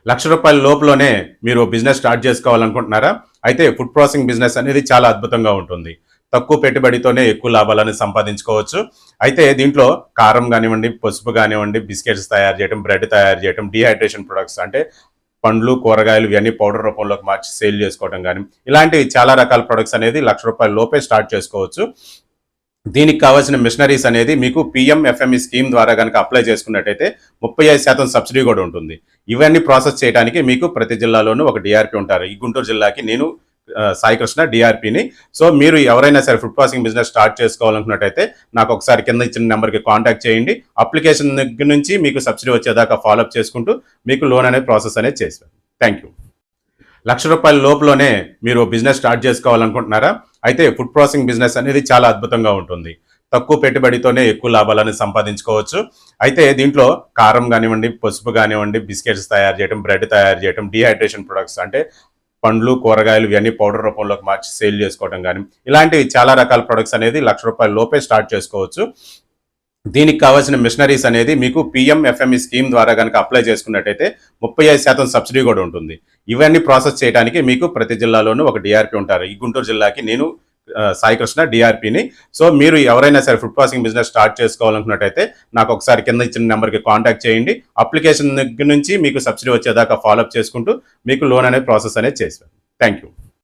రూ. 1,00,000 లోపులోనే మీరు business start చేసుకోవాలనుకుంటున్నారా? అయితే ఫుడ్ ప్రాసెసింగ్ బిజినెస్ అనేది చాలా అద్భుతంగా ఉంటుంది. తక్కువ పెట్టుబడితోనే ఎక్కువ లాభాలను సంపాదించుకోవచ్చు. అయితే దీంట్లో కారం గానివ్వండి, పసుపు గానివ్వండి, బిస్కెట్స్ తయారు చేయడం, బ్రెడ్ తయారు చేయడం, డీహైడ్రేషన్ ప్రొడక్ట్స్ అంటే పండ్లు, కూరగాయలు ఇవన్నీ పౌడర్ రూపంలోకి మార్చి సేల్ చేసుకోవడం కానీ ఇలాంటివి చాలా రకాల ప్రొడక్ట్స్ అనేది రూ. 1,00,000 లోపే స్టార్ట్ చేసుకోవచ్చు. దీనికి కావాల్సిన మిషనరీస్ అనేది మీకు పిఎంఎఫ్ఎంఈ స్కీమ్ ద్వారా కనుక అప్లై చేసుకున్నట్టయితే 35% సబ్సిడీ కూడా ఉంటుంది. ఇవన్నీ ప్రాసెస్ చేయడానికి మీకు ప్రతి జిల్లాలోనూ ఒక డిఆర్పి ఉంటారు. ఈ గుంటూరు జిల్లాకి నేను సాయి కృష్ణ డిఆర్పిని. సో మీరు ఎవరైనా సరే ఫుడ్ ప్రాసెసింగ్ బిజినెస్ స్టార్ట్ చేసుకోవాలనుకున్నట్టయితే నాకు ఒకసారి కింద ఇచ్చిన నెంబర్కి కాంటాక్ట్ చేయండి. అప్లికేషన్ దగ్గర నుంచి మీకు సబ్సిడీ వచ్చేదాకా ఫాలోఅప్ చేసుకుంటూ మీకు లోన్ అనే ప్రాసెస్ అనేది చేస్తాను. Thank you. రూ. 1,00,000 లోపులోనే మీరు బిజినెస్ స్టార్ట్ చేసుకోవాలనుకుంటున్నారా? అయితే ఫుడ్ ప్రాసెసింగ్ బిజినెస్ అనేది చాలా అద్భుతంగా ఉంటుంది. తక్కువ పెట్టుబడితోనే ఎక్కువ లాభాలను సంపాదించుకోవచ్చు. అయితే దీంట్లో కారం కానివ్వండి, పసుపు కానివ్వండి, బిస్కెట్స్ తయారు చేయడం, బ్రెడ్ తయారు చేయడం, డీహైడ్రేషన్ ప్రొడక్ట్స్ అంటే పండ్లు, కూరగాయలు ఇవన్నీ పౌడర్ రూపంలోకి మార్చి సేల్ చేసుకోవడం కానీ ఇలాంటివి చాలా రకాల ప్రొడక్ట్స్ అనేది రూ. 1,00,000 లోపే స్టార్ట్ చేసుకోవచ్చు. దీనికి కావాల్సిన మిషనరీస్ అనేది మీకు పిఎంఎఫ్ఎంఈ స్కీమ్ ద్వారా కనుక అప్లై చేసుకున్నట్టయితే 35% సబ్సిడీ కూడా ఉంటుంది. ఇవన్నీ ప్రాసెస్ చేయడానికి మీకు ప్రతి జిల్లాలోనూ ఒక డిఆర్పి ఉంటారు. ఈ గుంటూరు జిల్లాకి నేను సాయి కృష్ణ డిఆర్పిని. సో మీరు ఎవరైనా సరే ఫుడ్ ప్రాసెసింగ్ బిజినెస్ స్టార్ట్ చేసుకోవాలనుకున్నట్టయితే నాకు ఒకసారి కింద ఇచ్చిన నెంబర్కి కాంటాక్ట్ చేయండి. అప్లికేషన్ దగ్గర నుంచి మీకు సబ్సిడీ వచ్చేదాకా ఫాలోఅప్ చేసుకుంటూ మీకు లోన్ అనే ప్రాసెస్ అనేది చేస్తాను. Thank you.